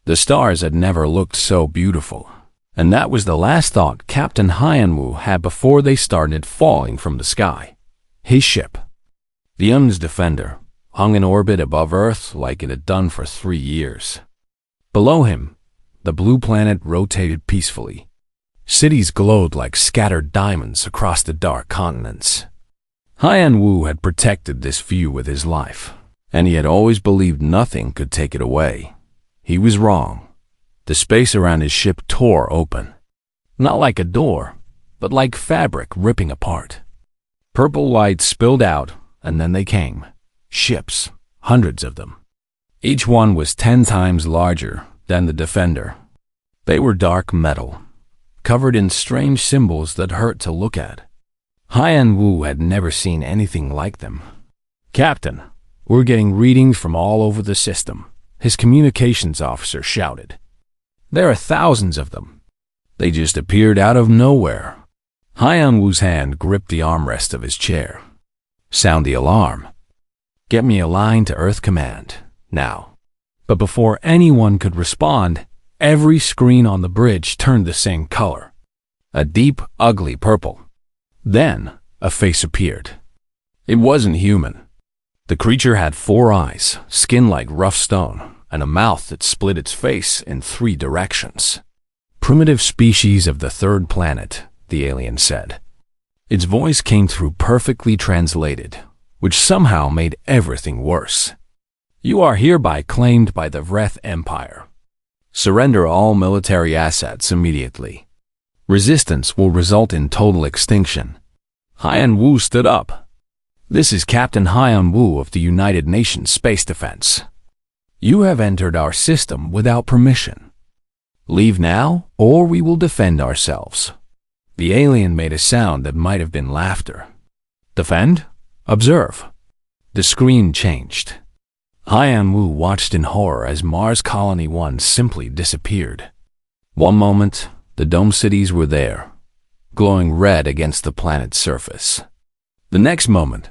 The stars had never looked so beautiful, and that was the last thought Captain Hyanwu had before they started falling from the sky. His ship, the Un's Defender, hung in orbit above Earth like it had done for 3 years. Below him, the blue planet rotated peacefully. Cities glowed like scattered diamonds across the dark continents. Hyanwu had protected this view with his life, and he had always believed nothing could take it away. He was wrong. The space around his ship tore open. Not like a door, but like fabric ripping apart. Purple light spilled out, and then they came. Ships, hundreds of them. Each one was 10 times larger than the Defender. They were dark metal, covered in strange symbols that hurt to look at. Hyanwu had never seen anything like them. "Captain, we're getting readings from all over the system," his communications officer shouted. "There are thousands of them. They just appeared out of nowhere." Hyanwu's hand gripped the armrest of his chair. "Sound the alarm. Get me a line to Earth Command, now." But before anyone could respond, every screen on the bridge turned the same color. A deep, ugly purple. Then, a face appeared. It wasn't human. The creature had 4 eyes, skin like rough stone, and a mouth that split its face in 3 directions. "Primitive species of the 3rd planet," the alien said. Its voice came through perfectly translated, which somehow made everything worse. "You are hereby claimed by the Vreth Empire. Surrender all military assets immediately. Resistance will result in total extinction." Hyanwu stood up. "This is Captain Hyanwu of the United Nations Space Defense. You have entered our system without permission. Leave now, or we will defend ourselves." The alien made a sound that might have been laughter. "Defend? Observe." The screen changed. Hyanwu watched in horror as Mars Colony 1 simply disappeared. One moment, the dome cities were there, glowing red against the planet's surface. The next moment,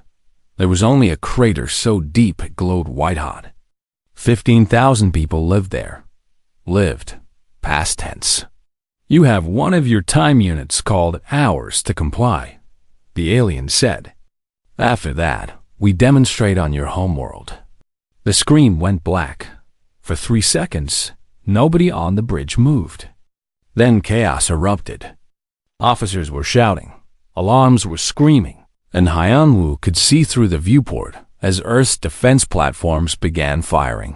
there was only a crater so deep it glowed white-hot. 15,000 people lived there. Lived, past tense. "You have one of your time units called hours to comply," the alien said. "After that, we demonstrate on your homeworld." The screen went black. For 3 seconds, nobody on the bridge moved. Then chaos erupted. Officers were shouting, alarms were screaming, and Hyanwu could see through the viewport as Earth's defense platforms began firing.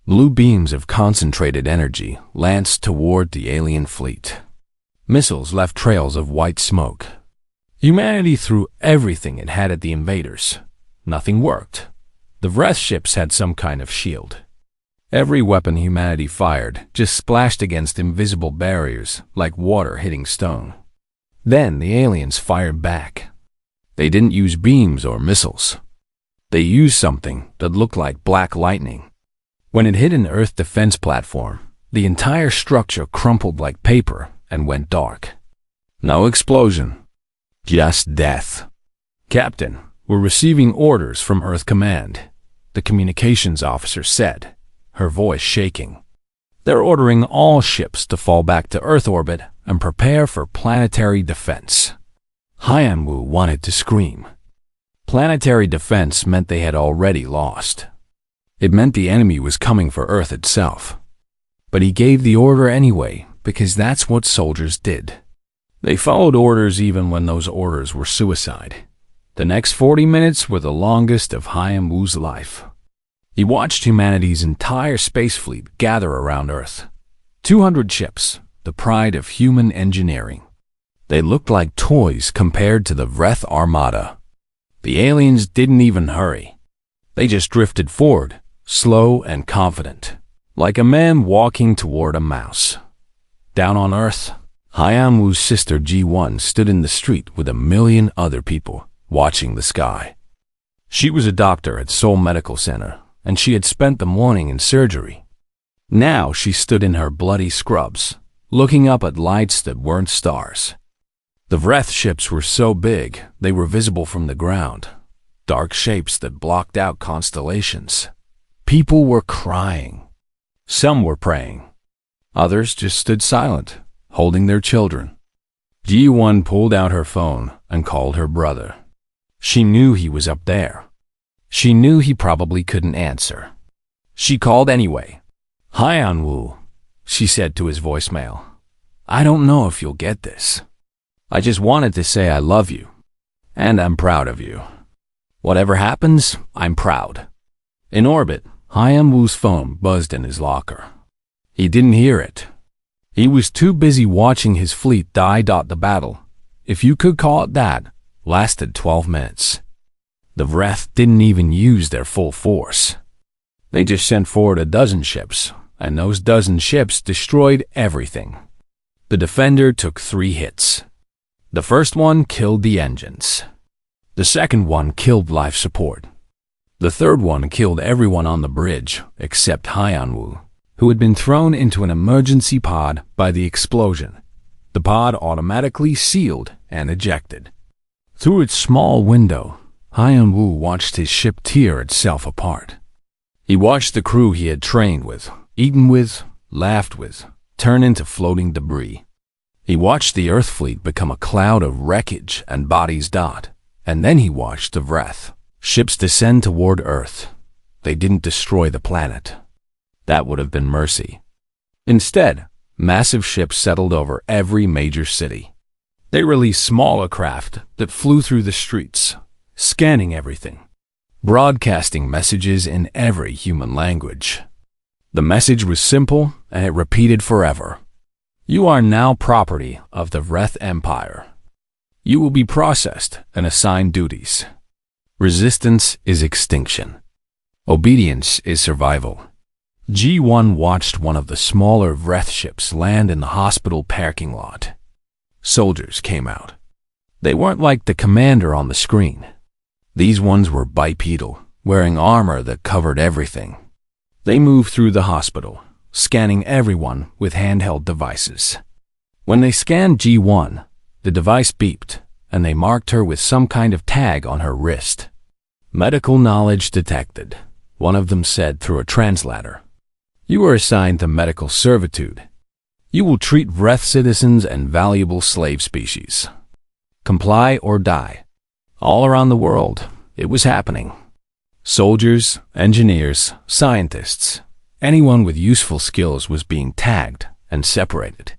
Blue beams of concentrated energy lanced toward the alien fleet. Missiles left trails of white smoke. Humanity threw everything it had at the invaders. Nothing worked. The Vreth ships had some kind of shield. Every weapon humanity fired just splashed against invisible barriers like water hitting stone. Then the aliens fired back. They didn't use beams or missiles. They used something that looked like black lightning. When it hit an Earth defense platform, the entire structure crumpled like paper and went dark. No explosion, just death. "Captain, we're receiving orders from Earth Command," the communications officer said, her voice shaking. "They're ordering all ships to fall back to Earth orbit and prepare for planetary defense." Hyanwu wanted to scream. Planetary defense meant they had already lost. It meant the enemy was coming for Earth itself. But he gave the order anyway, because that's what soldiers did. They followed orders even when those orders were suicide. The next 40 minutes were the longest of Hyanwu's life. He watched humanity's entire space fleet gather around Earth. 200 ships, the pride of human engineering. They looked like toys compared to the Vreth Armada. The aliens didn't even hurry. They just drifted forward, slow and confident, like a man walking toward a mouse. Down on Earth, Hyanwu's sister G1 stood in the street with 1 million other people, watching the sky. She was a doctor at Seoul Medical Center, and she had spent the morning in surgery. Now she stood in her bloody scrubs, looking up at lights that weren't stars. The Vreth ships were so big they were visible from the ground, dark shapes that blocked out constellations. People were crying. Some were praying. Others just stood silent, holding their children. G1 pulled out her phone and called her brother. She knew he was up there. She knew he probably couldn't answer. She called anyway. "Hi, Anwu," she said to his voicemail. "I don't know if you'll get this. I just wanted to say I love you, and I'm proud of you. Whatever happens, I'm proud." In orbit, Hyunwoo's phone buzzed in his locker. He didn't hear it. He was too busy watching his fleet die. The battle, if you could call it that, lasted 12 minutes. The Vreth didn't even use their full force. They just sent forward a dozen ships, and those dozen ships destroyed everything. The Defender took 3 hits. The first one killed the engines. The second one killed life support. The third one killed everyone on the bridge except Hyunwoo, who had been thrown into an emergency pod by the explosion. The pod automatically sealed and ejected. Through its small window, Hyunwoo watched his ship tear itself apart. He watched the crew he had trained with, eaten with, laughed with, turn into floating debris. He watched the Earth fleet become a cloud of wreckage and bodies. And then he watched the Vreth ships descend toward Earth. They didn't destroy the planet. That would have been mercy. Instead, massive ships settled over every major city. They released smaller craft that flew through the streets, scanning everything, broadcasting messages in every human language. The message was simple, and it repeated forever. You are now property of the Vreth Empire. You will be processed and assigned duties. Resistance is extinction. Obedience is survival. G1 watched one of the smaller Vreth ships land in the hospital parking lot. Soldiers came out. They weren't like the commander on the screen. These ones were bipedal, wearing armor that covered everything. They moved through the hospital, scanning everyone with handheld devices. When they scanned G1, the device beeped, and they marked her with some kind of tag on her wrist. Medical knowledge detected, one of them said through a translator. You are assigned to medical servitude. You will treat Vreth citizens and valuable slave species. Comply or die. All around the world, it was happening. Soldiers, engineers, scientists, anyone with useful skills was being tagged and separated.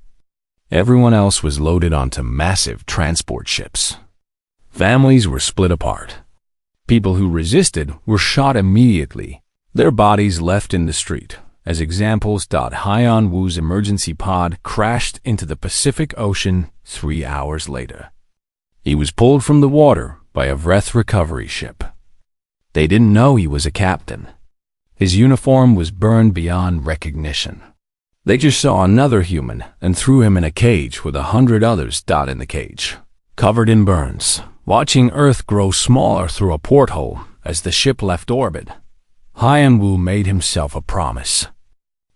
Everyone else was loaded onto massive transport ships. Families were split apart. People who resisted were shot immediately, their bodies left in the street. As examples, Hyunwoo's emergency pod crashed into the Pacific Ocean 3 hours later. He was pulled from the water by a Vreth recovery ship. They didn't know he was a captain. His uniform was burned beyond recognition. They just saw another human and threw him in a cage with 100 others. In the cage, covered in burns, watching Earth grow smaller through a porthole as the ship left orbit. Hyunwoo made himself a promise.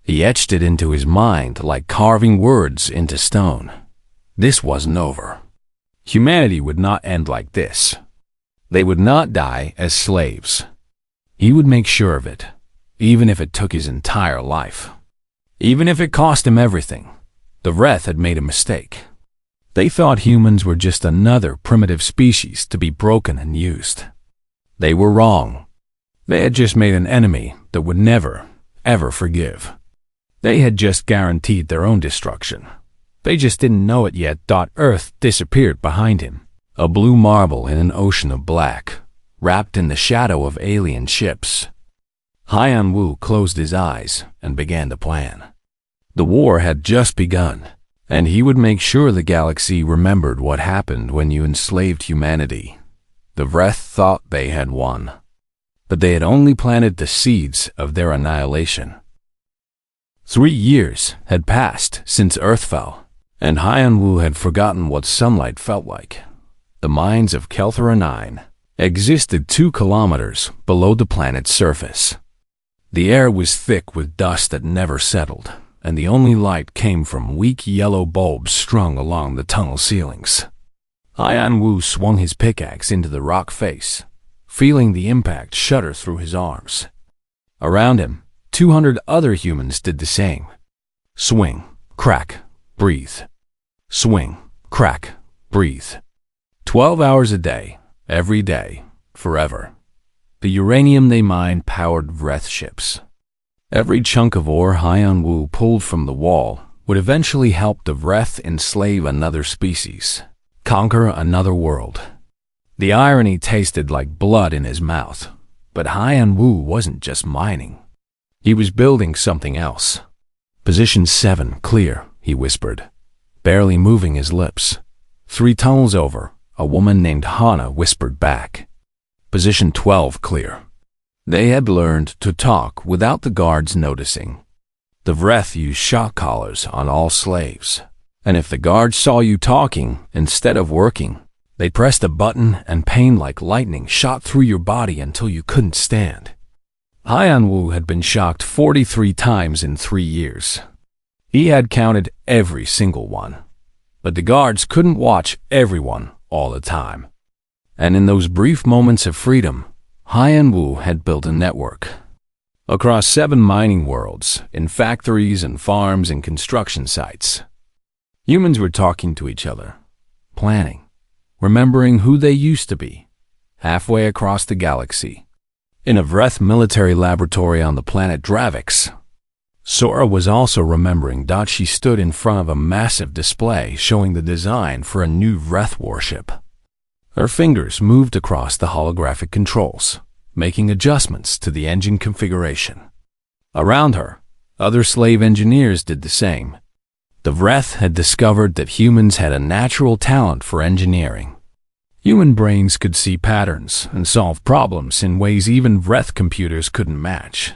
He etched it into his mind like carving words into stone. This wasn't over. Humanity would not end like this. They would not die as slaves. He would make sure of it, even if it took his entire life. Even if it cost him everything. The Vreth had made a mistake. They thought humans were just another primitive species to be broken and used. They were wrong. They had just made an enemy that would never, ever forgive. They had just guaranteed their own destruction. They just didn't know it yet. Earth disappeared behind him, a blue marble in an ocean of black, wrapped in the shadow of alien ships. Hyunwoo closed his eyes and began to plan. The war had just begun, and he would make sure the galaxy remembered what happened when you enslaved humanity. The Vreth thought they had won, but they had only planted the seeds of their annihilation. 3 years had passed since Earth fell, and Hyunwoo had forgotten what sunlight felt like. The mines of Kelthera 9 existed 2 kilometers below the planet's surface. The air was thick with dust that never settled, and the only light came from weak yellow bulbs strung along the tunnel ceilings. Hyunwoo swung his pickaxe into the rock face, feeling the impact shudder through his arms. Around him, 200 other humans did the same. Swing, crack, breathe. Swing, crack, breathe. 12 hours a day, every day, forever. The uranium they mined powered Vreth ships. Every chunk of ore Hyun-woo pulled from the wall would eventually help the Vreth enslave another species, conquer another world. The irony tasted like blood in his mouth, but Hyun-woo wasn't just mining. He was building something else. Position 7, clear, he whispered, barely moving his lips. 3 tunnels over, a woman named Hana whispered back. Position 12, clear. They had learned to talk without the guards noticing. The Vreth used shock collars on all slaves, and if the guards saw you talking instead of working, they pressed a button and pain like lightning shot through your body until you couldn't stand. Hyun-woo had been shocked 43 times in 3 years. He had counted every single one, but the guards couldn't watch everyone all the time. And in those brief moments of freedom, Hyun-woo had built a network. Across 7 mining worlds, in factories and farms and construction sites, humans were talking to each other, planning, remembering who they used to be, halfway across the galaxy. In a Vreth military laboratory on the planet Dravix, Sora was also remembering. She stood in front of a massive display showing the design for a new Vreth warship. Her fingers moved across the holographic controls, making adjustments to the engine configuration. Around her, other slave engineers did the same. The Vreth had discovered that humans had a natural talent for engineering. Human brains could see patterns and solve problems in ways even Vreth computers couldn't match.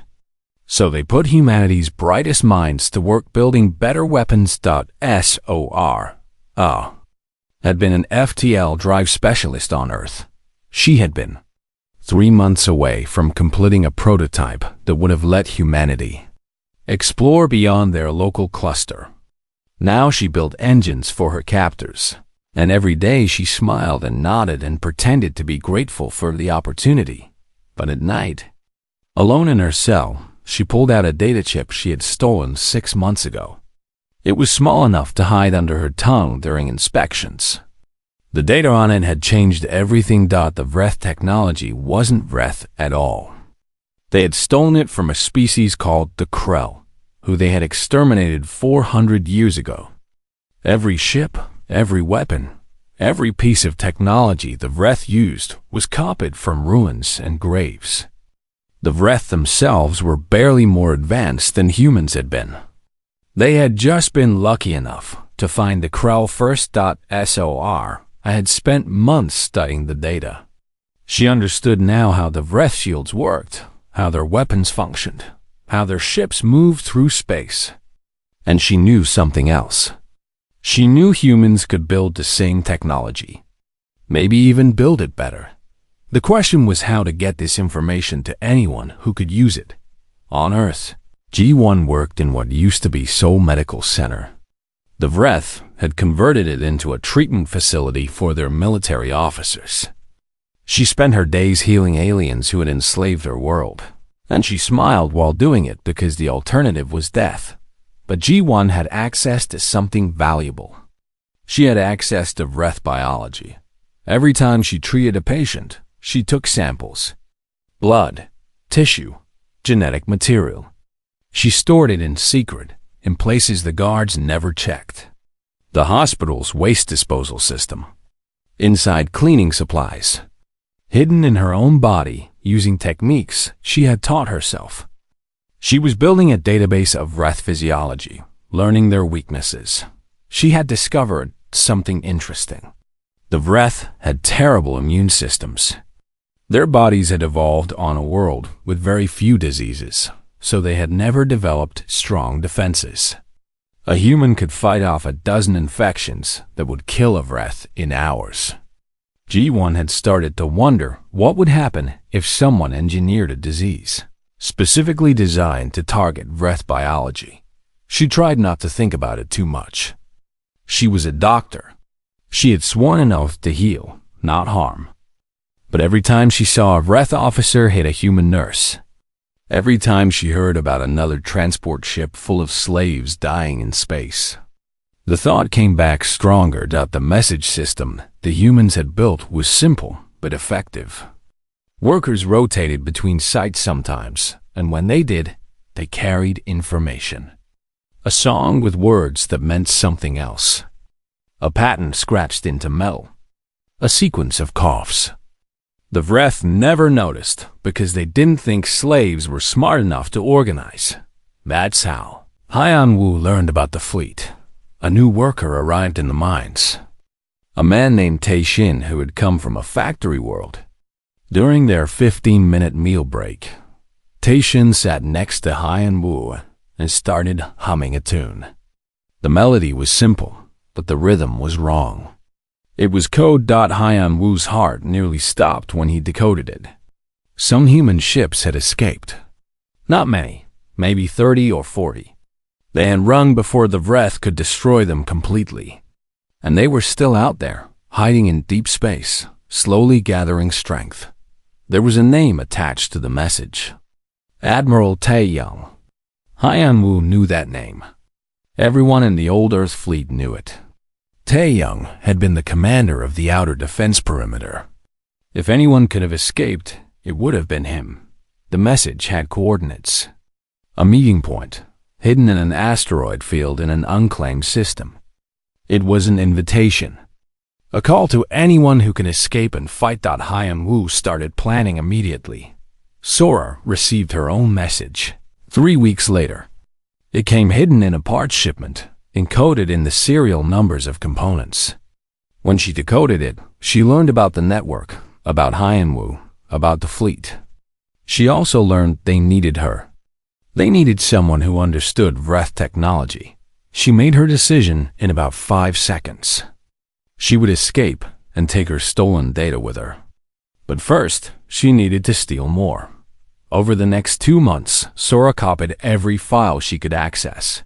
So they put humanity's brightest minds to work building better weapons. Sora had been an FTL drive specialist on Earth. She had been 3 months away from completing a prototype that would have let humanity explore beyond their local cluster. Now she built engines for her captors, and every day she smiled and nodded and pretended to be grateful for the opportunity. But at night, alone in her cell, she pulled out a data chip she had stolen 6 months ago. It was small enough to hide under her tongue during inspections. The data on it had changed everything. The Vreth technology wasn't Vreth at all. They had stolen it from a species called the Krell, who they had exterminated 400 years ago. Every ship, every weapon, every piece of technology the Vreth used was copied from ruins and graves. The Vreth themselves were barely more advanced than humans had been. They had just been lucky enough to find the Krell first. Sora had spent months studying the data. She understood now how the Vreth shields worked, how their weapons functioned, how their ships moved through space. And she knew something else. She knew humans could build the same technology, maybe even build it better. The question was how to get this information to anyone who could use it. On Earth, G1 worked in what used to be Seoul Medical Center. The Vreth had converted it into a treatment facility for their military officers. She spent her days healing aliens who had enslaved her world, and she smiled while doing it because the alternative was death. But G1 had access to something valuable. She had access to Vreth biology. Every time she treated a patient, she took samples: blood, tissue, genetic material. She stored it in secret, in places the guards never checked. The hospital's waste disposal system. Inside cleaning supplies. Hidden in her own body, using techniques she had taught herself. She was building a database of Vreth physiology, learning their weaknesses. She had discovered something interesting. The Vreth had terrible immune systems. Their bodies had evolved on a world with very few diseases, so they had never developed strong defenses. A human could fight off a dozen infections that would kill a Vreth in hours. G1 had started to wonder what would happen if someone engineered a disease specifically designed to target Vreth biology. She tried not to think about it too much. She was a doctor. She had sworn an oath to heal, not harm. But every time she saw a Vreth officer hit a human nurse, Every time she heard about another transport ship full of slaves dying in space, the thought came back stronger that the message system the humans had built was simple but effective. Workers rotated between sites sometimes, and when they did, they carried information. A song with words that meant something else. A pattern scratched into metal. A sequence of coughs. The Vreth never noticed because they didn't think slaves were smart enough to organize. That's how Hyan-Woo learned about the fleet. A new worker arrived in the mines. A man named Tae-Shin who had come from a factory world. During their 15-minute meal break, Tae-Shin sat next to Hyan-Woo and started humming a tune. The melody was simple, but the rhythm was wrong. It was code. Hyan-Woo's heart nearly stopped when he decoded it. Some human ships had escaped. Not many, maybe 30 or 40. They had run before the Vreth could destroy them completely. And they were still out there, hiding in deep space, slowly gathering strength. There was a name attached to the message. Admiral Tae-Young. Hyan-Woo knew that name. Everyone in the old Earth fleet knew it. Tae-Young had been the commander of the outer defense perimeter. If anyone could have escaped, it would have been him. The message had coordinates. A meeting point, hidden in an asteroid field in an unclaimed system. It was an invitation. A call to anyone who can escape and fight. Hyan-Woo started planning immediately. Sora received her own message. 3 weeks later, it came hidden in a parts shipment, encoded in the serial numbers of components. When she decoded it, she learned about the network, about Hyan-Woo, about the fleet. She also learned they needed her. They needed someone who understood Vreth technology. She made her decision in about 5 seconds. She would escape and take her stolen data with her. But first, she needed to steal more. Over the next 2 months, Sora copied every file she could access.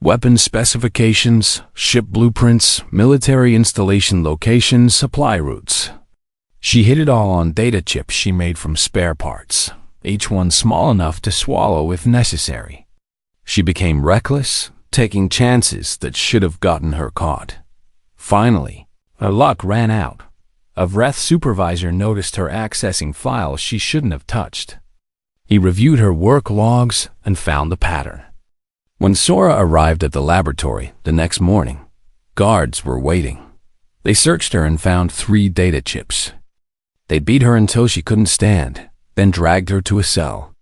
Weapon specifications, ship blueprints, military installation locations, supply routes. She hid it all on data chips she made from spare parts, each one small enough to swallow if necessary. She became reckless, taking chances that should have gotten her caught. Finally, her luck ran out. A Vreth supervisor noticed her accessing files she shouldn't have touched. He reviewed her work logs and found the pattern. When Sora arrived at the laboratory the next morning, guards were waiting. They searched her and found 3 data chips. They beat her until she couldn't stand, then dragged her to a cell.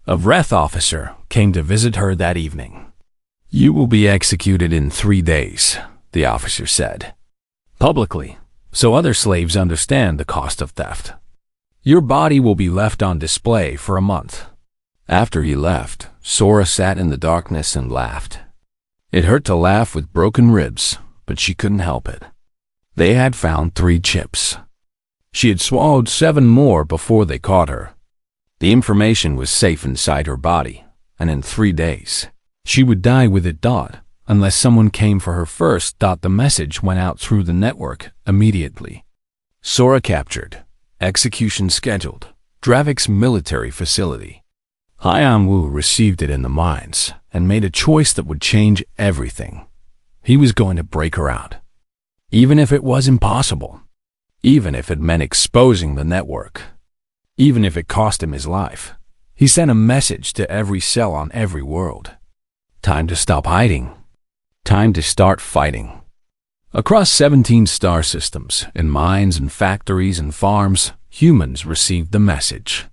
A Vreth officer came to visit her that evening. "You will be executed in 3 days," the officer said. "Publicly, so other slaves understand the cost of theft. Your body will be left on display for a month." After he left, Sora sat in the darkness and laughed. It hurt to laugh with broken ribs, but she couldn't help it. They had found 3 chips. She had swallowed 7 more before they caught her. The information was safe inside her body, and in 3 days, she would die with it. Unless someone came for her first. The message went out through the network immediately. Sora captured. Execution scheduled. Dravik's military facility. Hyan-Woo received it in the mines and made a choice that would change everything. He was going to break her out. Even if it was impossible. Even if it meant exposing the network. Even if it cost him his life. He sent a message to every cell on every world. Time to stop hiding. Time to start fighting. Across 17 star systems, in mines and factories and farms, humans received the message.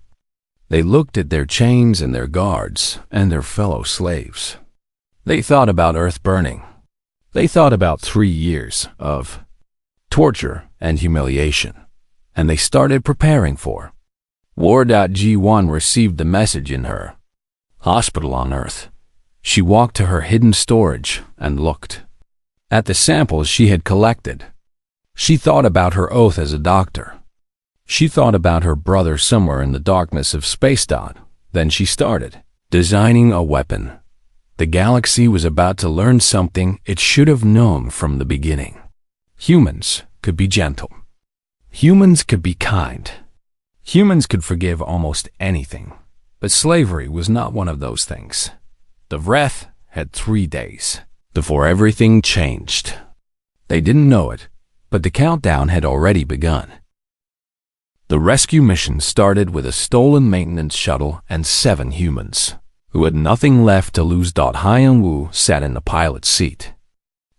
They looked at their chains and their guards and their fellow slaves. They thought about Earth burning. They thought about 3 years of torture and humiliation, and they started preparing for War. G1 received the message in her hospital on Earth. She walked to her hidden storage and looked at the samples she had collected. She thought about her oath as a doctor. She thought about her brother somewhere in the darkness of space. Then she started designing a weapon. The galaxy was about to learn something it should have known from the beginning. Humans could be gentle. Humans could be kind. Humans could forgive almost anything. But slavery was not one of those things. The Vreth had 3 days before everything changed. They didn't know it, but the countdown had already begun. The rescue mission started with a stolen maintenance shuttle and 7 humans, who had nothing left to lose. Hyun-woo sat in the pilot's seat.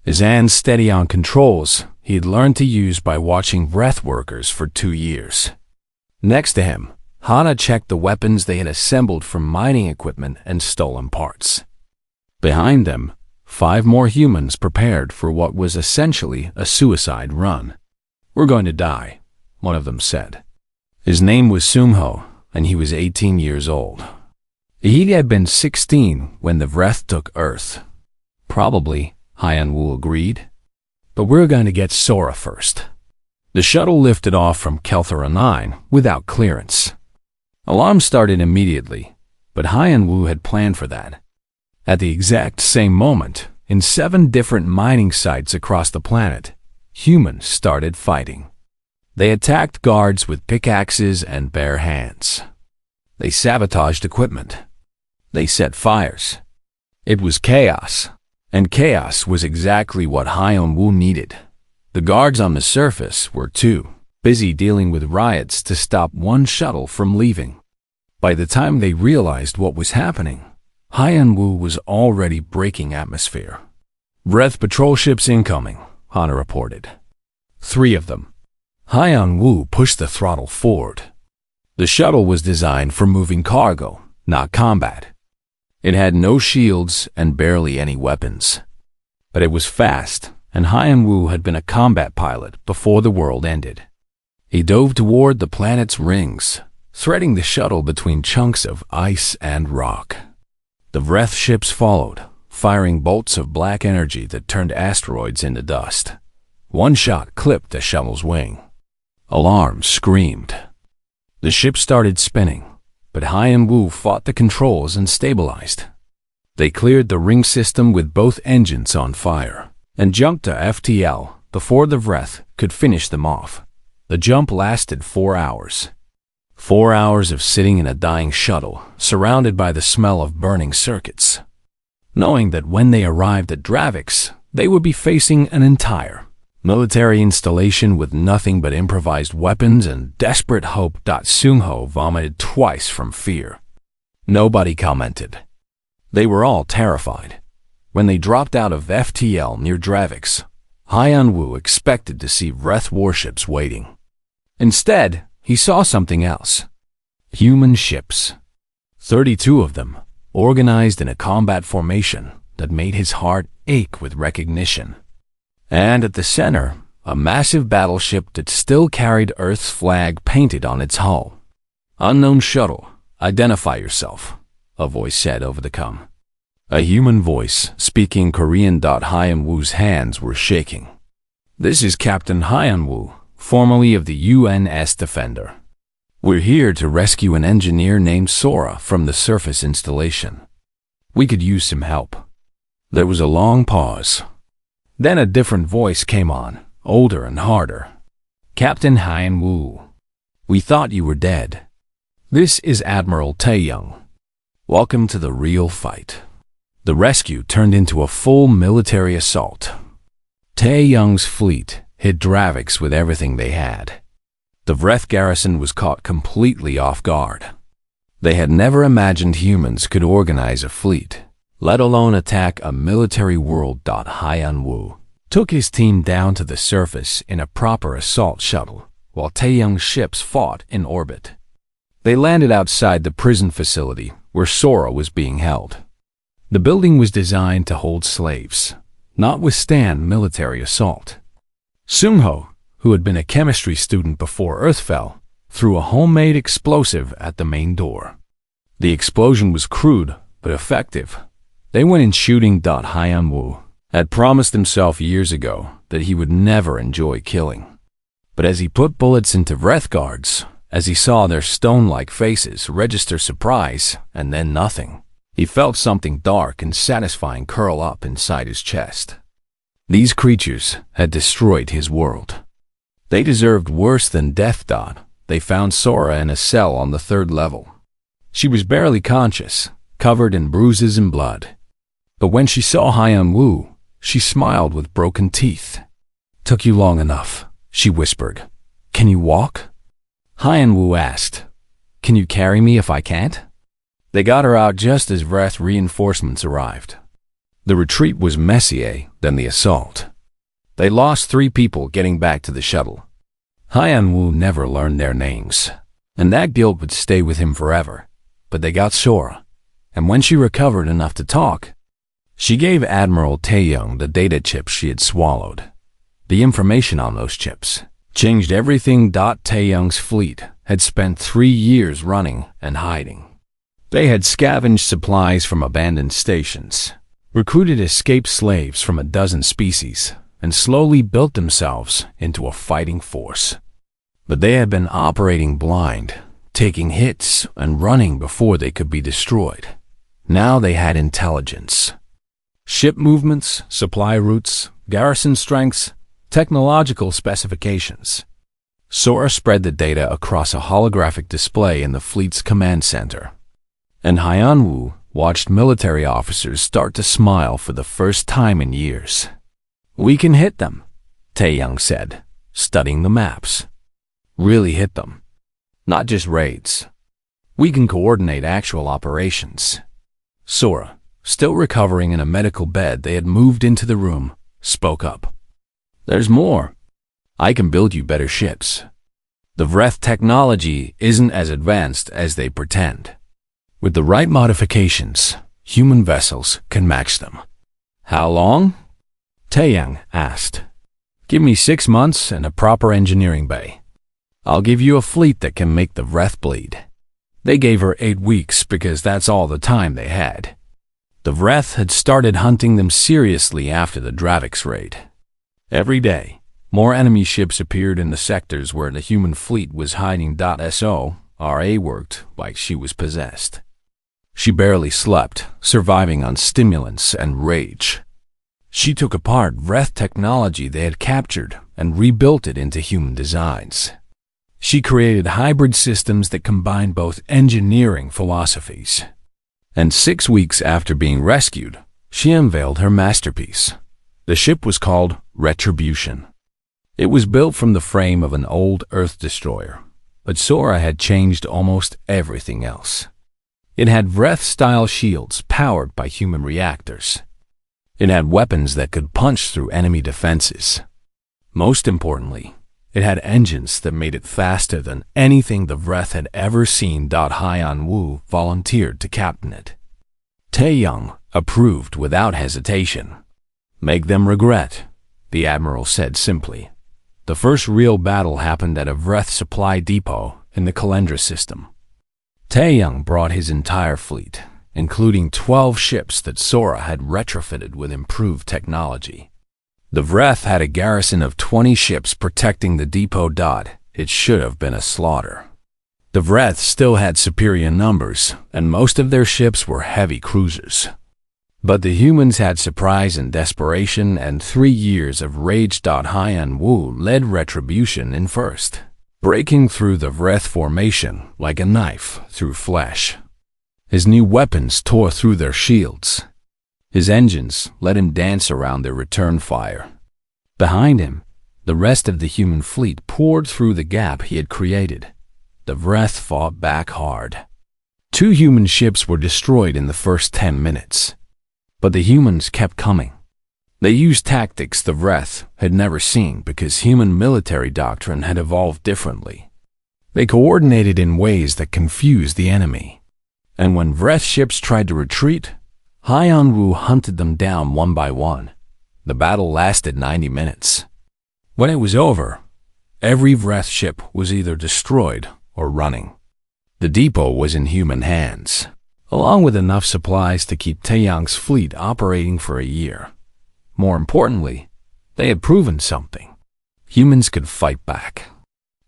His hands steady on controls he had learned to use by watching Vreth workers for 2 years. Next to him, Hana checked the weapons they had assembled from mining equipment and stolen parts. Behind them, 5 more humans prepared for what was essentially a suicide run. "We're going to die," one of them said. His name was Sung-ho, and he was 18 years old. He had been 16 when the Vreth took Earth. "Probably," Hyun-woo agreed. "But we're going to get Sora first." The shuttle lifted off from Kelthara 9 without clearance. Alarms started immediately, but Hyun-woo had planned for that. At the exact same moment, in 7 different mining sites across the planet, humans started fighting. They attacked guards with pickaxes and bare hands. They sabotaged equipment. They set fires. It was chaos, and chaos was exactly what Hyun-woo needed. The guards on the surface were too busy dealing with riots to stop one shuttle from leaving. By the time they realized what was happening, Hyun-woo was already breaking atmosphere. "Vreth patrol ships incoming," Hana reported. 3 of them. Hyun-woo pushed the throttle forward. The shuttle was designed for moving cargo, not combat. It had no shields and barely any weapons. But it was fast, and Hyun-woo had been a combat pilot before the world ended. He dove toward the planet's rings, threading the shuttle between chunks of ice and rock. The Vreth ships followed, firing bolts of black energy that turned asteroids into dust. One shot clipped the shuttle's wing. Alarms screamed. The ship started spinning, but Hyun-woo fought the controls and stabilized. They cleared the ring system with both engines on fire and jumped to FTL before the Vreth could finish them off. The jump lasted 4 hours. 4 hours of sitting in a dying shuttle, surrounded by the smell of burning circuits, knowing that when they arrived at Dravix, they would be facing an entire military installation with nothing but improvised weapons and desperate hope. Sung-ho vomited twice from fear. Nobody commented. They were all terrified. When they dropped out of FTL near Dravix, Hyun-woo expected to see Vreth warships waiting. Instead, he saw something else. Human ships. 32 of them, organized in a combat formation that made his heart ache with recognition. And at the center, a massive battleship that still carried Earth's flag painted on its hull. "Unknown shuttle, identify yourself," a voice said over the comm. A human voice, speaking Korean. Hyun-woo's hands were shaking. "This is Captain Hyun-woo, formerly of the UNS Defender. We're here to rescue an engineer named Sora from the surface installation. We could use some help." There was a long pause. Then a different voice came on, older and harder. "Captain Hyun-woo, we thought you were dead. This is Admiral Tae-young. Welcome to the real fight." The rescue turned into a full military assault. Tae-young's fleet hit Dravix with everything they had. The Vreth garrison was caught completely off guard. They had never imagined humans could organize a fleet, let alone attack a military world. Hyun-woo took his team down to the surface in a proper assault shuttle, while Tae-young's ships fought in orbit. They landed outside the prison facility where Sora was being held. The building was designed to hold slaves, not withstand military assault. Sung-ho, who had been a chemistry student before Earth fell, threw a homemade explosive at the main door. The explosion was crude but effective. They went in shooting. Hyun-woo had promised himself years ago that he would never enjoy killing. But as he put bullets into Vreth guards, as he saw their stone-like faces register surprise and then nothing, he felt something dark and satisfying curl up inside his chest. These creatures had destroyed his world. They deserved worse than death. They found Sora in a cell on the 3rd level. She was barely conscious, covered in bruises and blood. But when she saw Hyan-Woo, she smiled with broken teeth. "Took you long enough," she whispered. "Can you walk?" Hyan-Woo asked, "Can you carry me if I can't?" They got her out just as Vreth reinforcements arrived. The retreat was messier than the assault. They lost 3 people getting back to the shuttle. Hyan-Woo never learned their names, and that guilt would stay with him forever. But they got Sora, and when she recovered enough to talk, she gave Admiral Taeyong the data chips she had swallowed. The information on those chips changed everything. Taeyong's fleet had spent 3 years running and hiding. They had scavenged supplies from abandoned stations, recruited escaped slaves from a dozen species, and slowly built themselves into a fighting force. But they had been operating blind, taking hits and running before they could be destroyed. Now they had intelligence. Ship movements, supply routes, garrison strengths, technological specifications. Sora spread the data across a holographic display in the fleet's command center. And Hyan-Woo watched military officers start to smile for the first time in years. "We can hit them," Taeyong said, studying the maps. "Really hit them. Not just raids. We can coordinate actual operations." Sora, still recovering in a medical bed they had moved into the room, spoke up. "There's more. I can build you better ships. The Vreth technology isn't as advanced as they pretend. With the right modifications, human vessels can match them." "How long?" Taeyong asked. "Give me 6 months and a proper engineering bay. I'll give you a fleet that can make the Vreth bleed." They gave her 8 weeks because that's all the time they had. The Vreth had started hunting them seriously after the Dravix raid. Every day, more enemy ships appeared in the sectors where the human fleet was hiding. Sora worked like she was possessed. She barely slept, surviving on stimulants and rage. She took apart Vreth technology they had captured and rebuilt it into human designs. She created hybrid systems that combined both engineering philosophies. And 6 weeks after being rescued, she unveiled her masterpiece. The ship was called Retribution. It was built from the frame of an old Earth destroyer, but Sora had changed almost everything else. It had Vreth-style shields powered by human reactors. It had weapons that could punch through enemy defenses. Most importantly, it had engines that made it faster than anything the Vreth had ever seen. Hyan-Woo volunteered to captain it. Taeyong approved without hesitation. "Make them regret," the Admiral said simply. The first real battle happened at a Vreth supply depot in the Kalendra system. Taeyong brought his entire fleet, including 12 ships that Sora had retrofitted with improved technology. The Vreth had a garrison of 20 ships protecting the depot. It should have been a slaughter. The Vreth still had superior numbers, and most of their ships were heavy cruisers. But the humans had surprise and desperation and 3 years of rage. Hyan-Woo led Retribution in first, breaking through the Vreth formation like a knife through flesh. His new weapons tore through their shields. His engines let him dance around their return fire. Behind him, the rest of the human fleet poured through the gap he had created. The Vreth fought back hard. 2 human ships were destroyed in the first 10 minutes. But the humans kept coming. They used tactics the Vreth had never seen because human military doctrine had evolved differently. They coordinated in ways that confused the enemy. And when Vreth ships tried to retreat, Hyan-Woo hunted them down one by one. The battle lasted 90 minutes. When it was over, every Vreth ship was either destroyed or running. The depot was in human hands, along with enough supplies to keep Taeyong's fleet operating for a year. More importantly, they had proven something. Humans could fight back.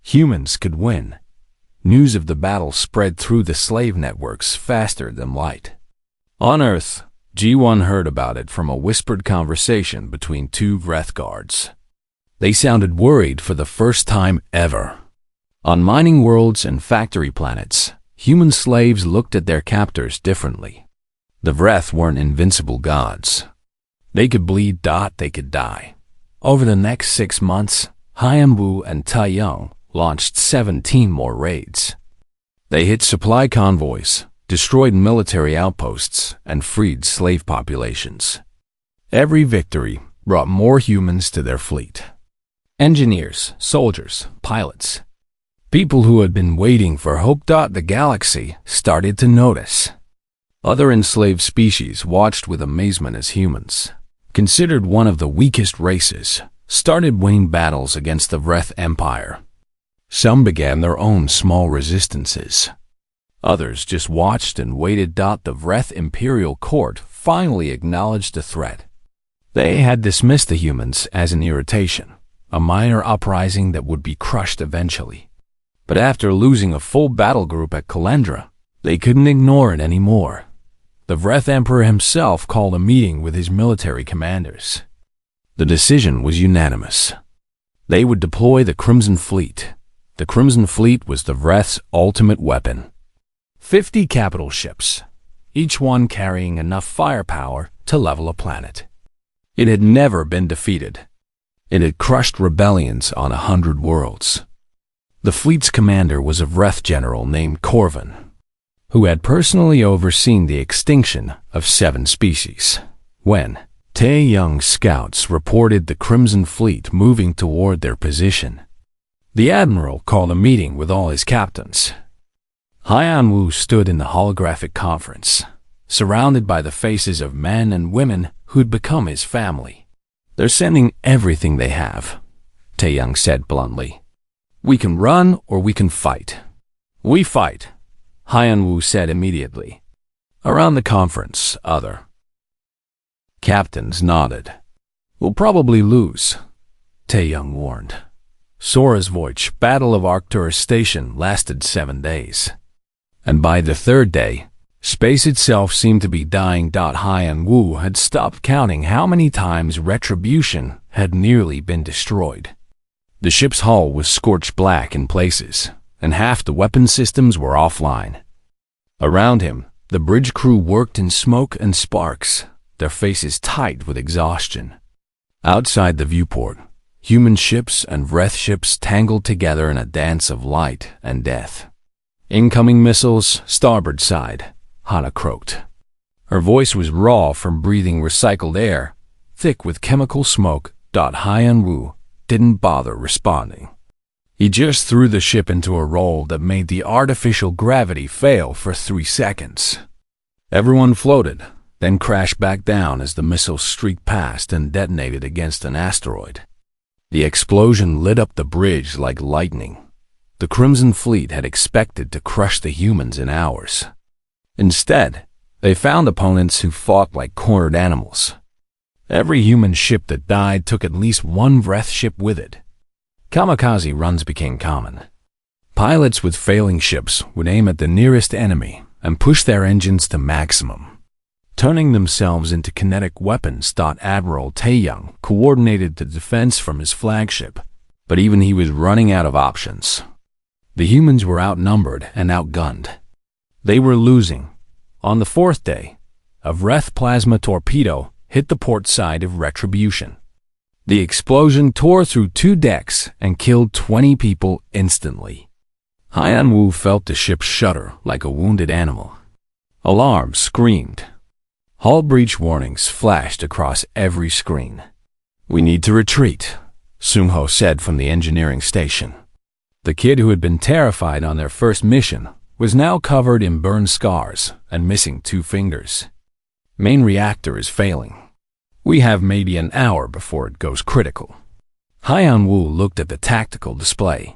Humans could win. News of the battle spread through the slave networks faster than light. On Earth, G1 heard about it from a whispered conversation between 2 Vreth guards. They sounded worried for the first time ever. On mining worlds and factory planets, human slaves looked at their captors differently. The Vreth weren't invincible gods. They could bleed. They could die. Over the next 6 months, Haiyan-Wu and Tai Young launched 17 more raids. They hit supply convoys, destroyed military outposts, and freed slave populations. Every victory brought more humans to their fleet. Engineers, soldiers, pilots. People who had been waiting for hope. The galaxy started to notice. Other enslaved species watched with amazement as humans, considered one of the weakest races, started winning battles against the Vreth Empire. Some began their own small resistances. Others just watched and waited. The Vreth Imperial Court finally acknowledged the threat. They had dismissed the humans as an irritation, a minor uprising that would be crushed eventually. But after losing a full battle group at Kalendra, they couldn't ignore it anymore. The Vreth Emperor himself called a meeting with his military commanders. The decision was unanimous. They would deploy the Crimson Fleet. The Crimson Fleet was the Vreth's ultimate weapon. 50 capital ships, each one carrying enough firepower to level a planet. It had never been defeated. It had crushed rebellions on 100 worlds. The fleet's commander was a Vreth general named Corvin, who had personally overseen the extinction of 7 species. When Tai Young's scouts reported the Crimson Fleet moving toward their position, the admiral called a meeting with all his captains. Haiyan-Wu stood in the holographic conference, surrounded by the faces of men and women who'd become his family. "They're sending everything they have," Tai Young said bluntly. "We can run or we can fight." "We fight," Haiyan-Wu said immediately. Around the conference, other captains nodded. "We'll probably lose," Tai Young warned. Sora's voyage, Battle of Arcturus Station, lasted 7 days. And by the 3rd day, space itself seemed to be dying. Haiyan-Wu had stopped counting how many times Retribution had nearly been destroyed. The ship's hull was scorched black in places, and half the weapon systems were offline. Around him, the bridge crew worked in smoke and sparks, their faces tight with exhaustion. Outside the viewport, human ships and Vreth ships tangled together in a dance of light and death. "Incoming missiles, starboard side," Hana croaked. Her voice was raw from breathing recycled air, thick with chemical smoke. Haiyan-Wu didn't bother responding. He just threw the ship into a roll that made the artificial gravity fail for 3 seconds. Everyone floated, then crashed back down as the missile streaked past and detonated against an asteroid. The explosion lit up the bridge like lightning. The Crimson Fleet had expected to crush the humans in hours. Instead, they found opponents who fought like cornered animals. Every human ship that died took at least one Vreth ship with it. Kamikaze runs became common. Pilots with failing ships would aim at the nearest enemy and push their engines to maximum, turning themselves into kinetic weapons. Admiral Tai Young coordinated the defense from his flagship, but even he was running out of options. The humans were outnumbered and outgunned. They were losing. On the 4th day, a Vreth plasma torpedo hit the port side of Retribution. The explosion tore through 2 decks and killed 20 people instantly. Haiyan-Wu felt the ship shudder like a wounded animal. Alarms screamed. Hull breach warnings flashed across every screen. "We need to retreat," Sung-Ho said from the engineering station. The kid who had been terrified on their first mission was now covered in burn scars and missing 2 fingers. "Main reactor is failing. We have maybe an hour before it goes critical." Haiyan-Wu looked at the tactical display.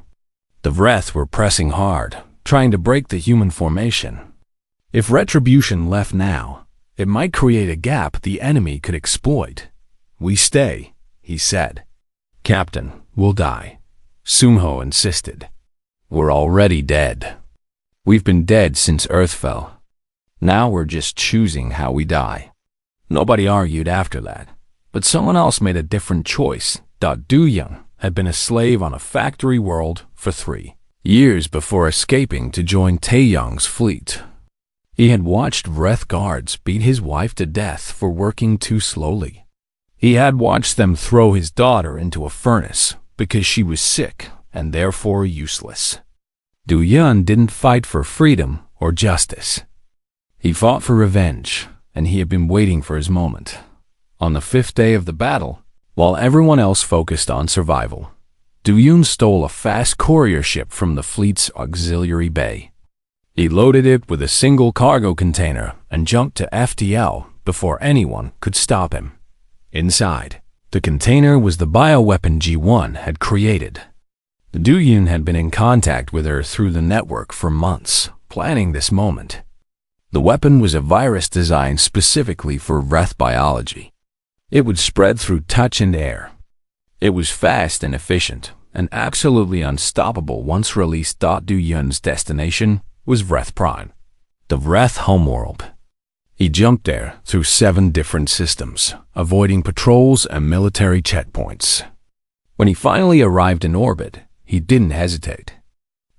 The Vreth were pressing hard, trying to break the human formation. If Retribution left now, it might create a gap the enemy could exploit. "We stay," he said. "Captain, we'll die," Sung-Ho insisted. "We're already dead. We've been dead since Earth fell. Now we're just choosing how we die." Nobody argued after that, but someone else made a different choice. Du Young had been a slave on a factory world for 3 years before escaping to join Taeyong's fleet. He had watched Wrath guards beat his wife to death for working too slowly. He had watched them throw his daughter into a furnace because she was sick and therefore useless. Du Yun didn't fight for freedom or justice. He fought for revenge, and he had been waiting for his moment. On the 5th day of the battle, while everyone else focused on survival, Du Yun stole a fast courier ship from the fleet's auxiliary bay. He loaded it with a single cargo container and jumped to FTL before anyone could stop him. Inside, the container was the bioweapon G1 had created. Du Yun had been in contact with her through the network for months, planning this moment. The weapon was a virus designed specifically for Wrath biology. It would spread through touch and air. It was fast and efficient, and absolutely unstoppable once released. Du Yun's destination was Wrath Prime, the Wrath homeworld. He jumped there through 7 different systems, avoiding patrols and military checkpoints. When he finally arrived in orbit, he didn't hesitate.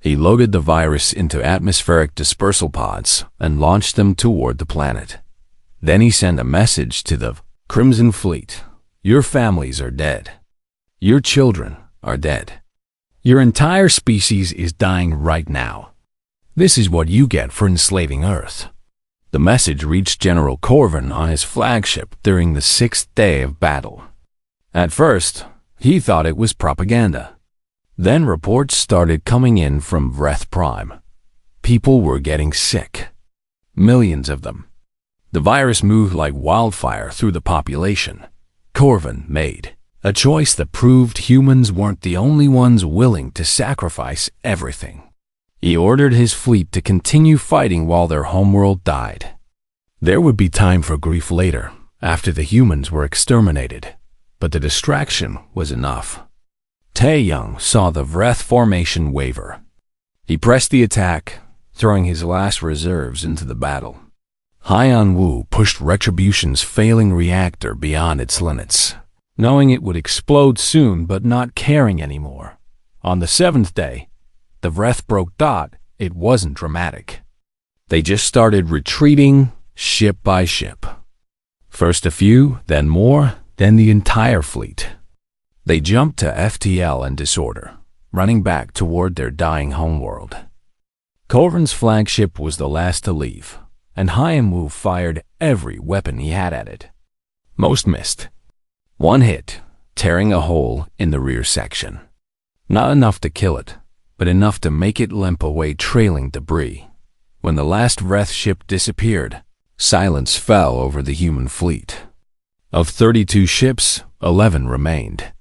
He loaded the virus into atmospheric dispersal pods and launched them toward the planet. Then he sent a message to the Crimson Fleet. Your families are dead. Your children are dead. Your entire species is dying right now. This is what you get for enslaving Earth. The message reached General Corvin on his flagship during the 6th day of battle. At first, he thought it was propaganda. Then reports started coming in from Wrath Prime. People were getting sick. Millions of them. The virus moved like wildfire through the population. Corvin made a choice that proved humans weren't the only ones willing to sacrifice everything. He ordered his fleet to continue fighting while their homeworld died. There would be time for grief later, after the humans were exterminated, but the distraction was enough. Taeyong saw the Wrath formation waver. He pressed the attack, throwing his last reserves into the battle. Haiyan Wu pushed Retribution's failing reactor beyond its limits, knowing it would explode soon but not caring anymore. On the 7th day, the Wrath broke. It wasn't dramatic. They just started retreating, ship by ship. First a few, then more, then the entire fleet. They jumped to FTL in disorder, running back toward their dying homeworld. Corvin's flagship was the last to leave, and Haiyan Wu fired every weapon he had at it. Most missed. One hit, tearing a hole in the rear section. Not enough to kill it, but enough to make it limp away trailing debris. When the last Wrath ship disappeared, silence fell over the human fleet. Of 32 ships, 11 remained.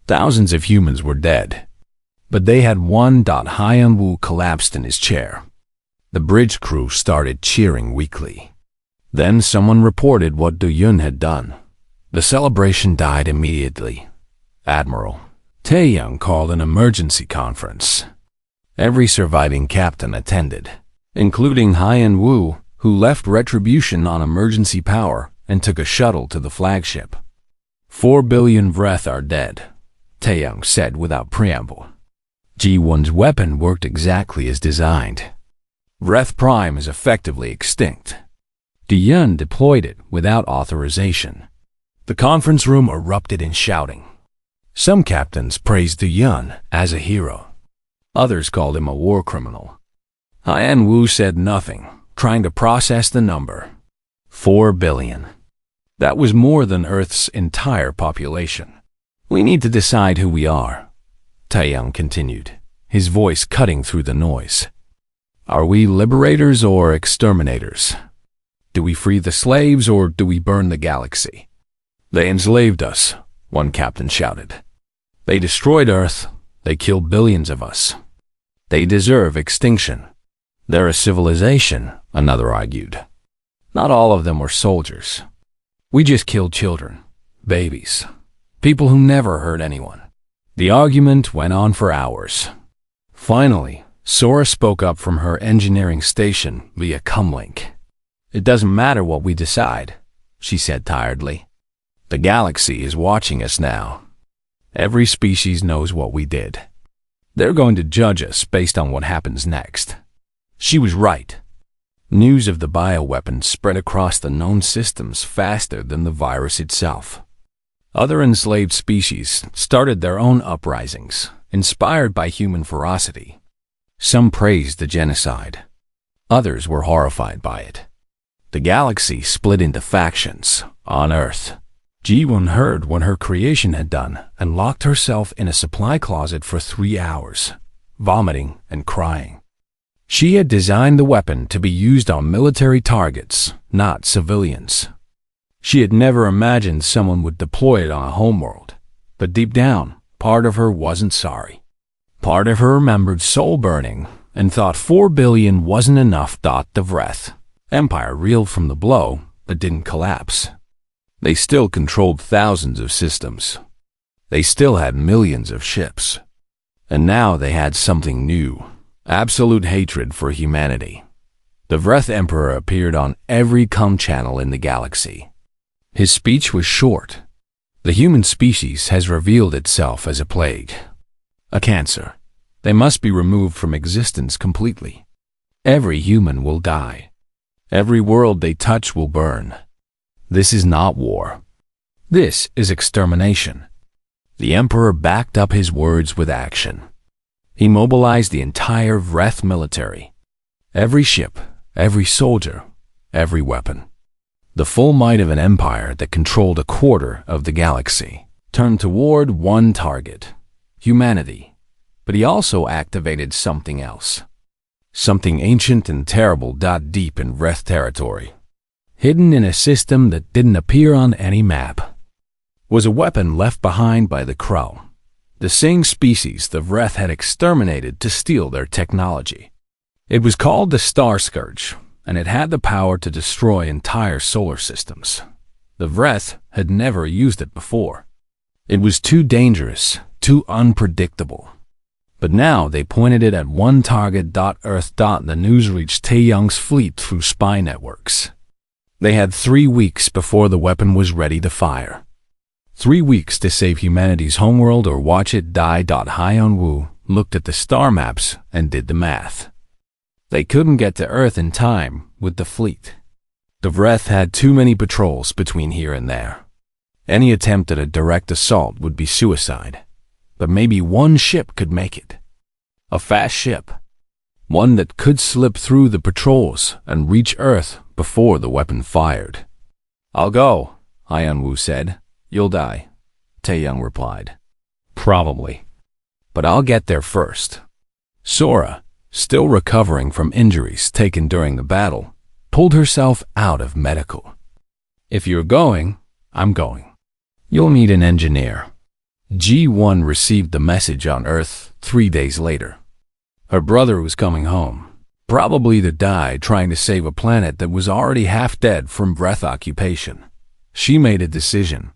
Thousands of humans were dead, but they had one. Haiyan Wu collapsed in his chair. The bridge crew started cheering weakly. Then someone reported what Du Yun had done. The celebration died immediately. Admiral Taeyong called an emergency conference. Every surviving captain attended, including Haiyan Wu, who left Retribution on emergency power and took a shuttle to the flagship. 4 billion Wrath are dead, Taeyong said without preamble. G1's weapon worked exactly as designed. Wrath Prime is effectively extinct. Du Yun deployed it without authorization. The conference room erupted in shouting. Some captains praised Du Yun as a hero. Others called him a war criminal. Haiyan Wu said nothing, trying to process the number. 4 billion. That was more than Earth's entire population. We need to decide who we are, Taeyong continued, his voice cutting through the noise. Are we liberators or exterminators? Do we free the slaves or do we burn the galaxy? They enslaved us, one captain shouted. They destroyed Earth. They killed billions of us. They deserve extinction. They're a civilization, another argued. Not all of them were soldiers. We just killed children, babies, people who never hurt anyone. The argument went on for hours. Finally, Sora spoke up from her engineering station via comlink. It doesn't matter what we decide, she said tiredly. The galaxy is watching us now. Every species knows what we did. They're going to judge us based on what happens next. She was right. News of the bioweapon spread across the known systems faster than the virus itself. Other enslaved species started their own uprisings, inspired by human ferocity. Some praised the genocide. Others were horrified by it. The galaxy split into factions. On Earth, Ji-Won heard what her creation had done and locked herself in a supply closet for 3 hours, vomiting and crying. She had designed the weapon to be used on military targets, not civilians. She had never imagined someone would deploy it on a homeworld, but deep down, part of her wasn't sorry. Part of her remembered soul burning and thought 4 billion wasn't enough. The Vreth Empire reeled from the blow, but didn't collapse. They still controlled thousands of systems. They still had millions of ships. And now they had something new. Absolute hatred for humanity. The Vreth Emperor appeared on every comm channel in the galaxy. His speech was short. The human species has revealed itself as a plague, a cancer. They must be removed from existence completely. Every human will die. Every world they touch will burn. This is not war. This is extermination. The Emperor backed up his words with action. He mobilized the entire Vreth military. Every ship, every soldier, every weapon. The full might of an empire that controlled a quarter of the galaxy turned toward one target, humanity. But he also activated something else. Something ancient and terrible. Deep in Vreth territory, hidden in a system that didn't appear on any map, was a weapon left behind by the Crow. The same species the Vreth had exterminated to steal their technology. It was called the Star Scourge, and it had the power to destroy entire solar systems. The Vreth had never used it before. It was too dangerous, too unpredictable. But now they pointed it at one target. Earth. The news reached Taeyong's fleet through spy networks. They had 3 weeks before the weapon was ready to fire. 3 weeks to save humanity's homeworld or watch it die. Hyun-woo looked at the star maps and did the math. They couldn't get to Earth in time with the fleet. The Vreth had too many patrols between here and there. Any attempt at a direct assault would be suicide. But maybe one ship could make it. A fast ship. One that could slip through the patrols and reach Earth before the weapon fired. "I'll go," Hyun-woo said. "You'll die," Taeyong replied. "Probably. But I'll get there first." Sora, still recovering from injuries taken during the battle, pulled herself out of medical. "If you're going, I'm going. You'll need an engineer." G1 received the message on Earth 3 days later. Her brother was coming home, probably to die trying to save a planet that was already half dead from Vreth occupation. She made a decision.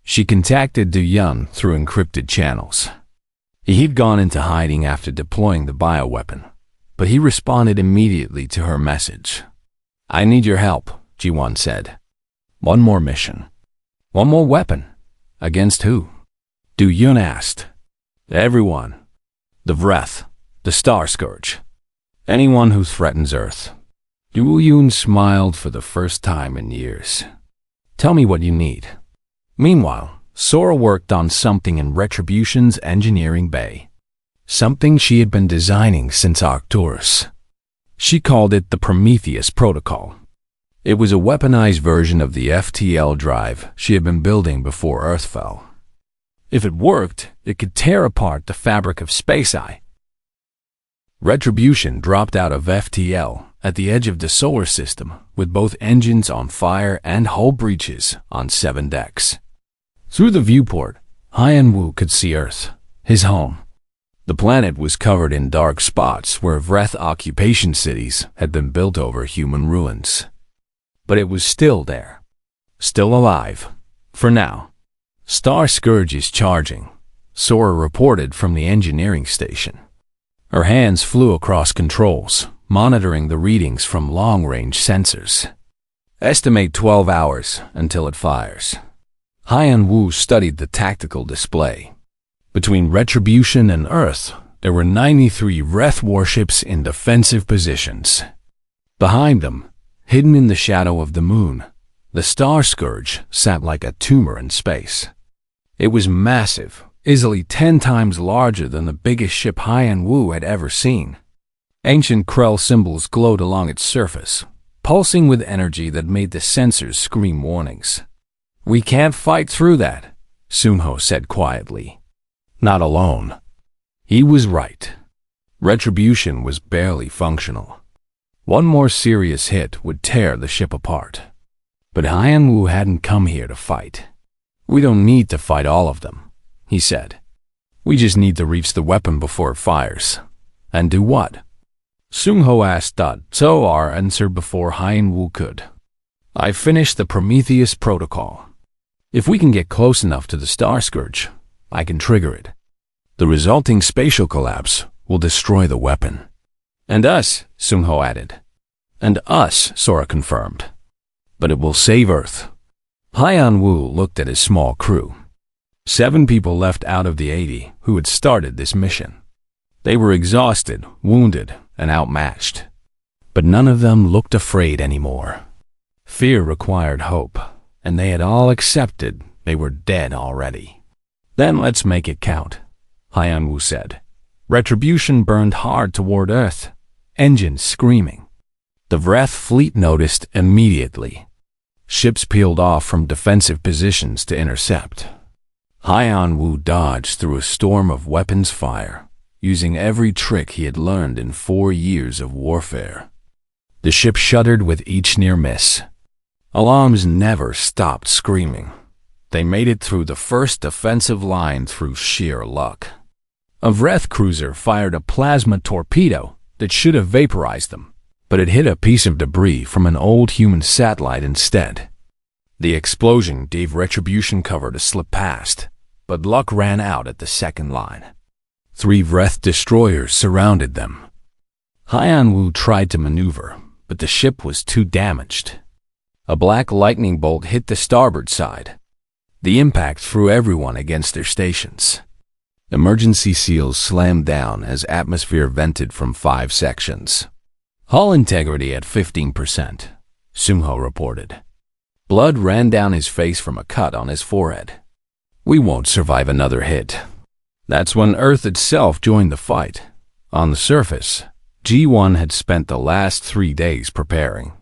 She contacted Du-Yun through encrypted channels. He'd gone into hiding after deploying the bioweapon, but he responded immediately to her message. "I need your help," Ji-won said. "One more mission." "One more weapon? Against who?" Du-Yun asked. "Everyone. The Vreth, the Star Scourge. Anyone who threatens Earth." Du-Yun smiled for the first time in years. "Tell me what you need." Meanwhile, Sora worked on something in Retribution's engineering bay. Something she had been designing since Arcturus. She called it the Prometheus Protocol. It was a weaponized version of the FTL drive she had been building before Earth fell. If it worked, it could tear apart the fabric of Space-I. Retribution dropped out of FTL at the edge of the solar system with both engines on fire and hull breaches on 7 decks. Through the viewport, Hyun-woo could see Earth, his home. The planet was covered in dark spots where Vreth occupation cities had been built over human ruins. But it was still there. Still alive. For now. "Star Scourge is charging," Sora reported from the engineering station. Her hands flew across controls, monitoring the readings from long-range sensors. "Estimate 12 hours until it fires." Hyun-woo studied the tactical display. Between Retribution and Earth, there were 93 Wrath warships in defensive positions. Behind them, hidden in the shadow of the moon, the Star Scourge sat like a tumor in space. It was massive, easily 10 times larger than the biggest ship Hyan Wu had ever seen. Ancient Krell symbols glowed along its surface, pulsing with energy that made the sensors scream warnings. "We can't fight through that," Sunho said quietly. Not alone. He was right. Retribution was barely functional. One more serious hit would tear the ship apart. But Hyan Wu hadn't come here to fight. "We don't need to fight all of them," he said. "We just need to reach the weapon before it fires." "And do what?" Sunho asked. Soar answered before Hyan Wu could. "I finished the Prometheus protocol. If we can get close enough to the Star Scourge, I can trigger it. The resulting spatial collapse will destroy the weapon." "And us," Sunho added. "And us," Sora confirmed. "But it will save Earth." Hyan Wu looked at his small crew. 7 people left out of the 80 who had started this mission. They were exhausted, wounded, and outmatched. But none of them looked afraid anymore. Fear required hope, and they had all accepted they were dead already. "Then let's make it count," Hyan Wu said. Retribution burned hard toward Earth, engines screaming. The Wrath fleet noticed immediately. Ships peeled off from defensive positions to intercept. Hyan Wu dodged through a storm of weapons fire, using every trick he had learned in 4 years of warfare. The ship shuddered with each near miss. Alarms never stopped screaming. They made it through the first defensive line through sheer luck. A Wrath cruiser fired a plasma torpedo that should have vaporized them, but it hit a piece of debris from an old human satellite instead. The explosion gave Retribution cover to slip past, but luck ran out at the second line. 3 Wrath destroyers surrounded them. Hyan Wu tried to maneuver, but the ship was too damaged. A black lightning bolt hit the starboard side. The impact threw everyone against their stations. Emergency seals slammed down as atmosphere vented from 5 sections. "Hull integrity at 15%, Sunho reported. Blood ran down his face from a cut on his forehead. "We won't survive another hit." That's when Earth itself joined the fight. On the surface, G1 had spent the last 3 days preparing.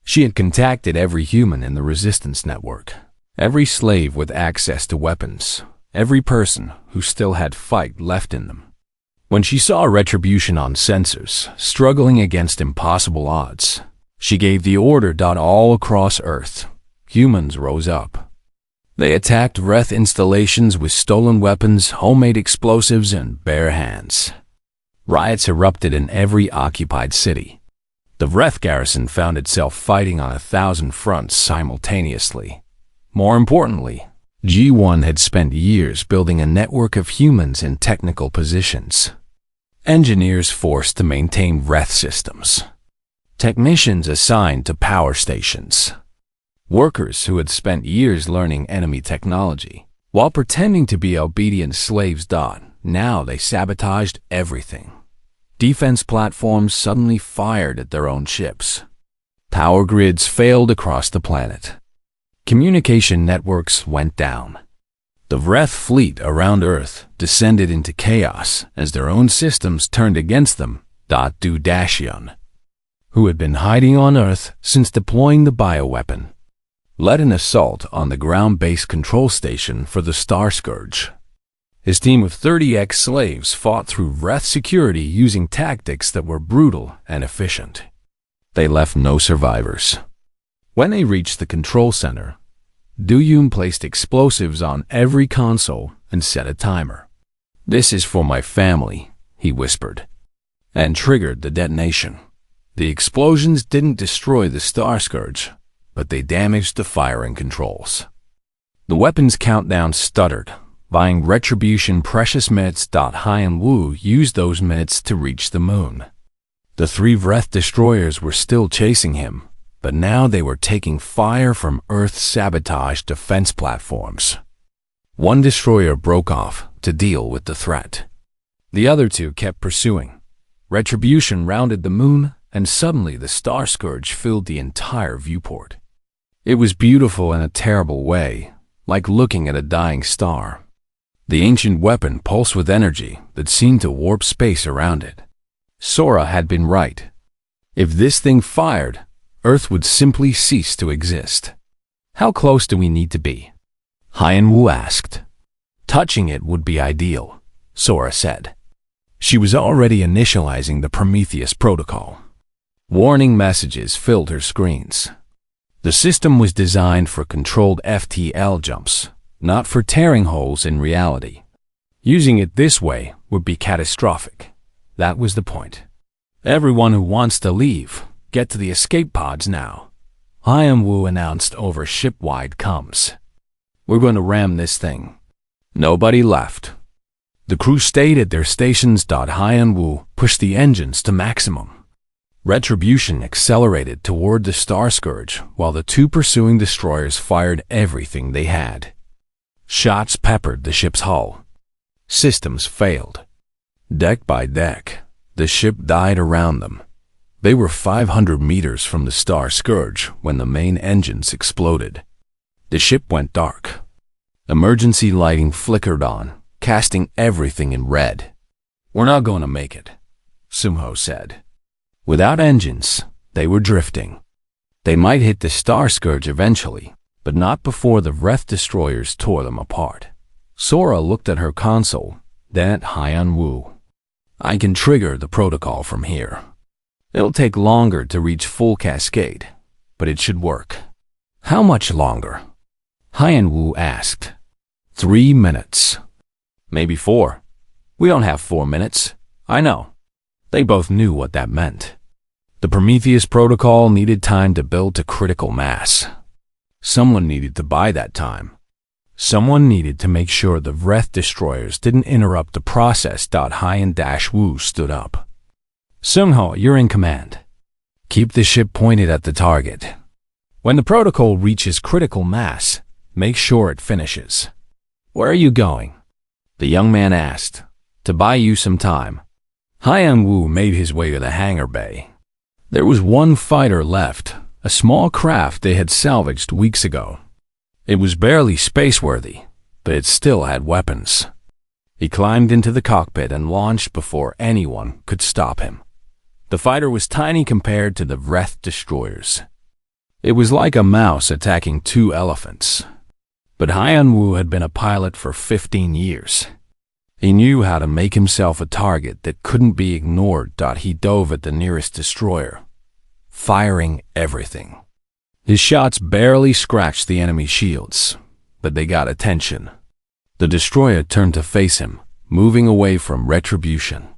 She had contacted every human in the Resistance Network, every slave with access to weapons, every person who still had fight left in them. When she saw Retribution on sensors, struggling against impossible odds, she gave the order. All across Earth, humans rose up. They attacked Wrath installations with stolen weapons, homemade explosives, and bare hands. Riots erupted in every occupied city. The Wrath garrison found itself fighting on 1,000 fronts simultaneously. More importantly, G1 had spent years building a network of humans in technical positions. Engineers forced to maintain Wrath systems. Technicians assigned to power stations. Workers who had spent years learning enemy technology, while pretending to be obedient slaves. Now they sabotaged everything. Defense platforms suddenly fired at their own ships. Power grids failed across the planet. Communication networks went down. The Wrath fleet around Earth descended into chaos as their own systems turned against them. Dashion, who had been hiding on Earth since deploying the bioweapon, led an assault on the ground-based control station for the Star Scourge. His team of 30 ex-slaves fought through Wrath security using tactics that were brutal and efficient. They left no survivors. When they reached the control center, Duyun placed explosives on every console and set a timer. "This is for my family," he whispered, and triggered the detonation. The explosions didn't destroy the Star Scourge, but they damaged the firing controls. The weapons countdown stuttered, buying Retribution precious minutes. Hyan Wu used those minutes to reach the moon. The 3 Wrath destroyers were still chasing him, but now they were taking fire from Earth's sabotaged defense platforms. One destroyer broke off to deal with the threat. The other two kept pursuing. Retribution rounded the moon, and suddenly the star scourge filled the entire viewport. It was beautiful in a terrible way, like looking at a dying star. The ancient weapon pulsed with energy that seemed to warp space around it. Sora had been right. If this thing fired, Earth would simply cease to exist. How close do we need to be? Hyan-Wu asked. Touching it would be ideal, Sora said. She was already initializing the Prometheus protocol. Warning messages filled her screens. The system was designed for controlled FTL jumps, not for tearing holes in reality. Using it this way would be catastrophic. That was the point. Everyone who wants to leave, get to the escape pods now. Hyan-Wu announced over ship-wide comms. We're going to ram this thing. Nobody left. The crew stayed at their stations. Hyan-Wu pushed the engines to maximum. Retribution accelerated toward the Star Scourge while the two pursuing destroyers fired everything they had. Shots peppered the ship's hull. Systems failed. Deck by deck, the ship died around them. They were 500 meters from the Star Scourge when the main engines exploded. The ship went dark. Emergency lighting flickered on, casting everything in red. We're not going to make it, Sumho said. Without engines, they were drifting. They might hit the Star Scourge eventually, but not before the Wrath destroyers tore them apart. Sora looked at her console, then at Hyan-Wu. I can trigger the protocol from here. It'll take longer to reach full cascade, but it should work. How much longer? Hyan-Wu asked. 3 minutes. Maybe 4. We don't have 4 minutes. I know. They both knew what that meant. The Prometheus protocol needed time to build to critical mass. Someone needed to buy that time. Someone needed to make sure the Wrath destroyers didn't interrupt the process. Hyan-Wu stood up. Sungho, you're in command. Keep the ship pointed at the target. When the protocol reaches critical mass, make sure it finishes. Where are you going? The young man asked. To buy you some time. Hyan-Wu made his way to the hangar bay. There was one fighter left, a small craft they had salvaged weeks ago. It was barely space-worthy, but it still had weapons. He climbed into the cockpit and launched before anyone could stop him. The fighter was tiny compared to the Wrath destroyers. It was like a mouse attacking 2 elephants. But Hyan-Wu had been a pilot for 15 years. He knew how to make himself a target that couldn't be ignored. He dove at the nearest destroyer, firing everything. His shots barely scratched the enemy shields, but they got attention. The destroyer turned to face him, moving away from Retribution.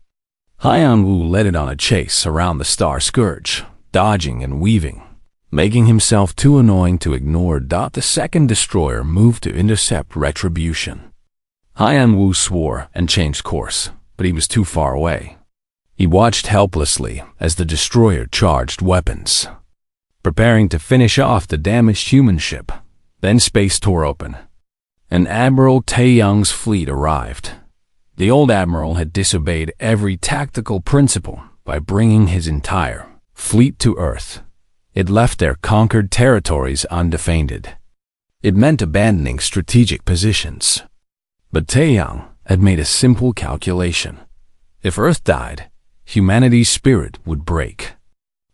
Hyan-Wu led it on a chase around the Star Scourge, dodging and weaving, making himself too annoying to ignore. The second destroyer moved to intercept Retribution. Hyan-Wu swore and changed course, but he was too far away. He watched helplessly as the destroyer charged weapons, preparing to finish off the damaged human ship. Then space tore open, and Admiral Taeyang's fleet arrived. The old admiral had disobeyed every tactical principle by bringing his entire fleet to Earth. It left their conquered territories undefended. It meant abandoning strategic positions. But Taeyang had made a simple calculation. If Earth died, humanity's spirit would break.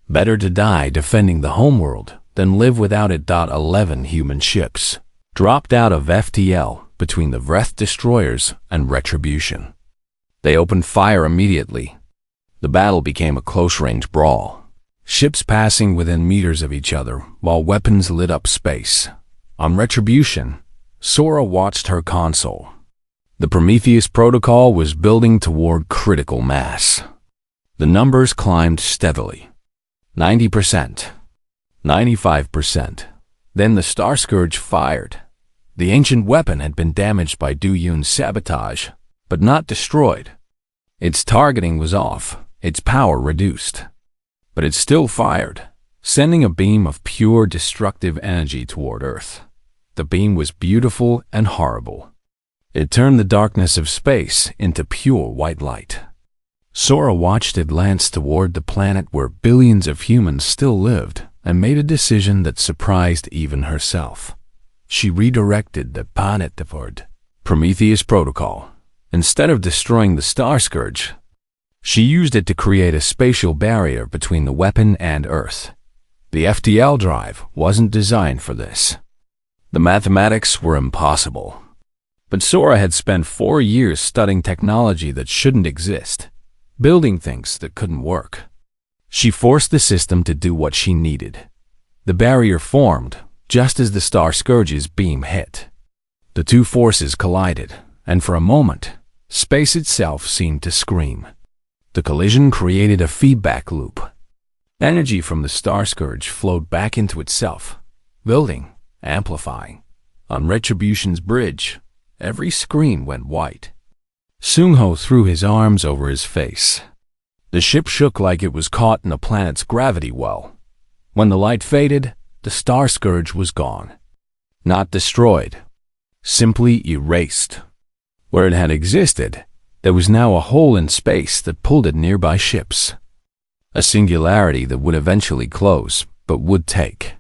Better to die defending the homeworld than live without it. 11 human ships dropped out of FTL between the Wrath destroyers and Retribution. They opened fire immediately. The battle became a close-range brawl, ships passing within meters of each other while weapons lit up space. On Retribution, Sora watched her console. The Prometheus protocol was building toward critical mass. The numbers climbed steadily. 90%, 95%. Then the Star Scourge fired. The ancient weapon had been damaged by Du Yun's sabotage, but not destroyed. Its targeting was off, its power reduced. But it still fired, sending a beam of pure destructive energy toward Earth. The beam was beautiful and horrible. It turned the darkness of space into pure white light. Sora watched it lance toward the planet where billions of humans still lived and made a decision that surprised even herself. She redirected the planet toward Prometheus Protocol. Instead of destroying the Star Scourge, she used it to create a spatial barrier between the weapon and Earth. The FTL drive wasn't designed for this. The mathematics were impossible. But Sora had spent 4 years studying technology that shouldn't exist, building things that couldn't work. She forced the system to do what she needed. The barrier formed just as the Star Scourge's beam hit. The two forces collided, and for a moment, space itself seemed to scream. The collision created a feedback loop. Energy from the Star Scourge flowed back into itself, building, amplifying. On Retribution's bridge, every screen went white. Sungho threw his arms over his face. The ship shook like it was caught in a planet's gravity well. When the light faded, the Star Scourge was gone. Not destroyed, simply erased. Where it had existed, there was now a hole in space that pulled at nearby ships. A singularity that would eventually close, but would take